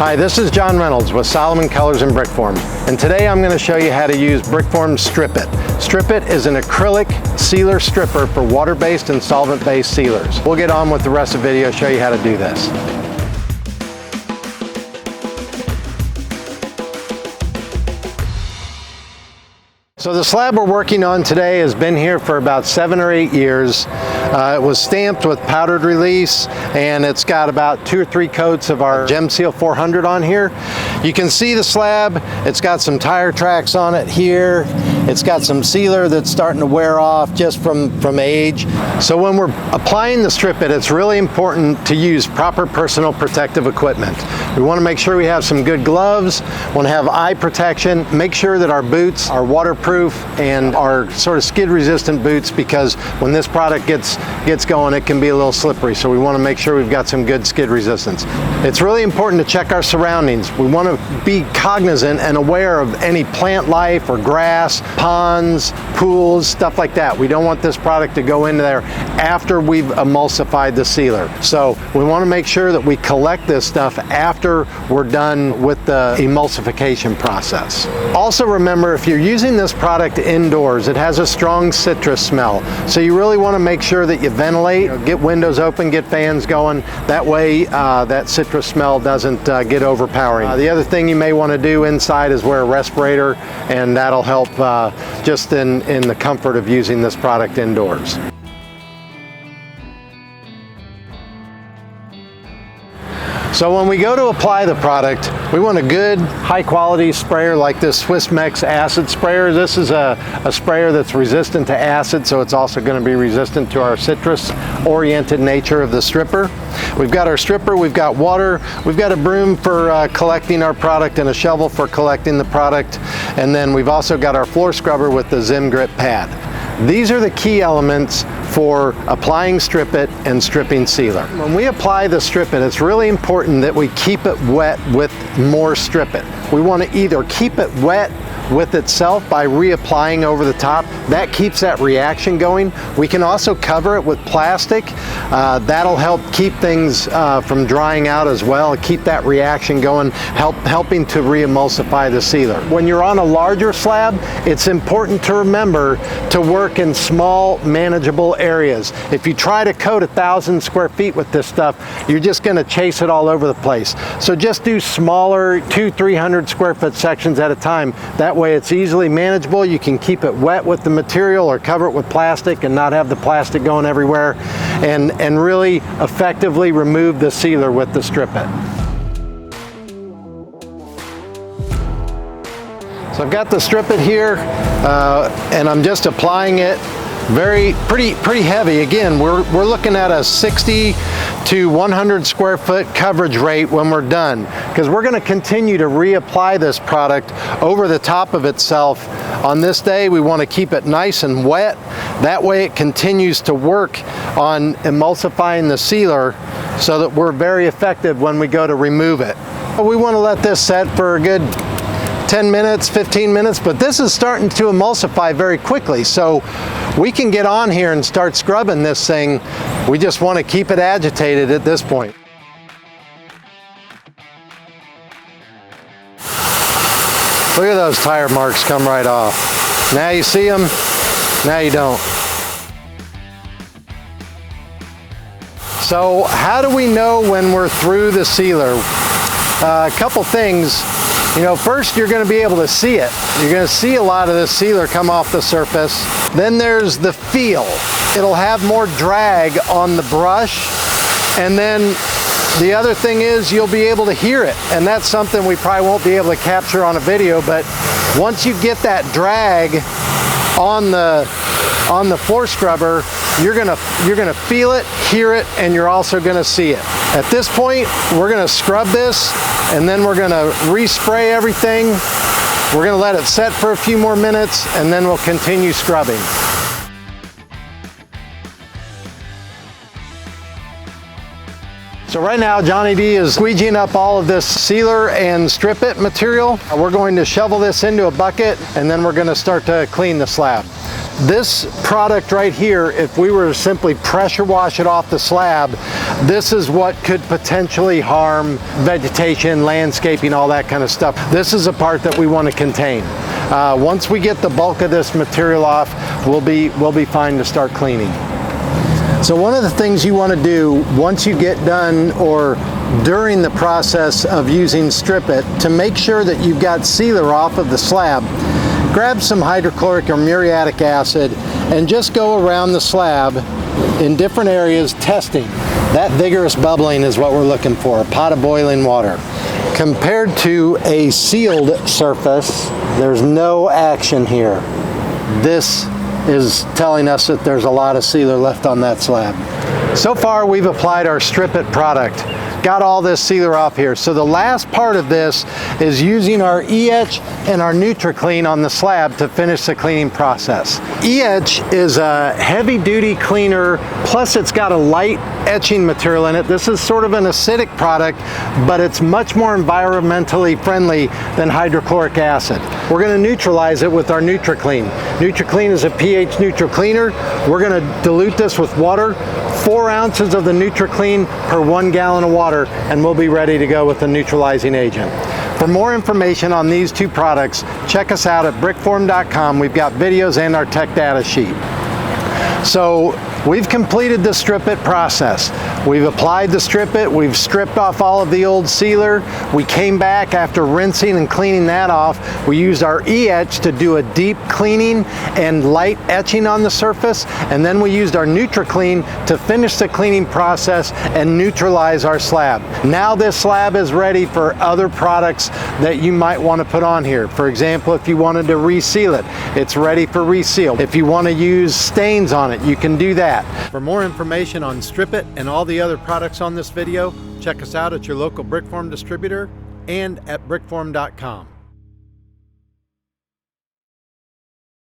Hi, this is John Reynolds with Solomon Colors and Brickform, and today I'm going to show you how to use Brickform's Strip It. Strip It is an acrylic sealer stripper for water-based and solvent-based sealers. We'll get on with the rest of the video, show you how to do this. So the slab we're working on today has been here for about 7 or 8 years. It was stamped with powdered release, and it's got about 2 or 3 coats of our Gem Seal 400 on here. You can see the slab. It's got some tire tracks on it here. It's got some sealer that's starting to wear off just from age. So when we're applying the Strip It, it's really important to use proper personal protective equipment. We want to make sure we have some good gloves, want to have eye protection, make sure that our boots are waterproof and are sort of skid resistant boots, because when this product gets going, it can be a little slippery. So we want to make sure we've got some good skid resistance. It's really important to check our surroundings. We want to be cognizant and aware of any plant life or grass, ponds, pools, stuff like that. We don't want this product to go into there after we've emulsified the sealer. So we want to make sure that we collect this stuff after we're done with the emulsification process. Also remember, if you're using this product indoors, it has a strong citrus smell. So you really want to make sure that you ventilate, get windows open, get fans going. That way that citrus smell doesn't get overpowering. The other thing you may want to do inside is wear a respirator, and that'll help just in the comfort of using this product indoors. So when we go to apply the product, we want a good high quality sprayer like this Swiss Mex acid sprayer. This is a sprayer that's resistant to acid, so it's also going to be resistant to our citrus oriented nature of the stripper. We've got our stripper, we've got water, we've got a broom for collecting our product and a shovel for collecting the product, and then we've also got our floor scrubber with the Zim Grip pad. These are the key elements for applying Strip It and stripping sealer. When we apply the Strip It, it's really important that we keep it wet with more Strip It. We want to either keep it wet with itself by reapplying over the top. That keeps that reaction going. We can also cover it with plastic. That'll help keep things from drying out as well, keep that reaction going, helping to re-emulsify the sealer. When you're on a larger slab, it's important to remember to work in small, manageable areas. If you try to coat 1,000 square feet with this stuff, you're just going to chase it all over the place. So just do smaller 200-300 square foot sections at a time. That way it's easily manageable. You can keep it wet with the material or cover it with plastic and not have the plastic going everywhere, and really effectively remove the sealer with the Strip It. So I've got the Strip It here, and I'm just applying it pretty heavy. Again, we're looking at a 60 to 100 square foot coverage rate when we're done, because we're going to continue to reapply this product over the top of itself. On this day, we want to keep it nice and wet. That way it continues to work on emulsifying the sealer, so that we're very effective when we go to remove it. We want to let this set for a good 10 minutes, 15 minutes, but this is starting to emulsify very quickly. So we can get on here and start scrubbing this thing. We just want to keep it agitated at this point. Look at those tire marks come right off. Now you see them, now you don't. So how do we know when we're through the sealer? A couple things. You know, first you're going to be able to see it. You're going to see a lot of this sealer come off the surface. Then there's the feel. It'll have more drag on the brush. And then the other thing is you'll be able to hear it. And that's something we probably won't be able to capture on a video, but once you get that drag on the floor scrubber, you're gonna feel it, hear it, and you're also gonna see it. At this point, we're gonna scrub this, and then we're gonna respray everything. We're gonna let it set for a few more minutes, and then we'll continue scrubbing. So right now, Johnny D is squeegeeing up all of this sealer and Strip It material. We're going to shovel this into a bucket, and then we're going to start to clean the slab. This product right here, if we were to simply pressure wash it off the slab, this is what could potentially harm vegetation, landscaping, all that kind of stuff. This is a part that we want to contain. Once we get the bulk of this material off, we'll be fine to start cleaning. So one of the things you want to do once you get done or during the process of using Strip It, to make sure that you've got sealer off of the slab, grab some hydrochloric or muriatic acid and just go around the slab in different areas testing. That vigorous bubbling is what we're looking for, a pot of boiling water. Compared to a sealed surface, there's no action here. This is telling us that there's a lot of sealer left on that slab. So far we've applied our Strip It product. Got all this sealer off here. So the last part of this is using our E-Etch and our NutriClean on the slab to finish the cleaning process. E-Etch is a heavy duty cleaner, plus it's got a light etching material in it. This is sort of an acidic product, but it's much more environmentally friendly than hydrochloric acid. We're going to neutralize it with our NutriClean. NutriClean is a pH neutral cleaner. We're going to dilute this with water, 4 ounces of the NutriClean per 1 gallon of water, and we'll be ready to go with the neutralizing agent. For more information on these two products, check us out at brickform.com. We've got videos and our tech data sheet. So we've completed the Strip It process. We've applied the Strip It, we've stripped off all of the old sealer. We came back after rinsing and cleaning that off. We used our E-Etch to do a deep cleaning and light etching on the surface, and then we used our NutriClean to finish the cleaning process and neutralize our slab. Now this slab is ready for other products that you might want to put on here. For example, if you wanted to reseal it, it's ready for reseal. If you want to use stains on it, you can do that. For more information on Strip It and all the other products on this video, check us out at your local Brickform distributor and at brickform.com.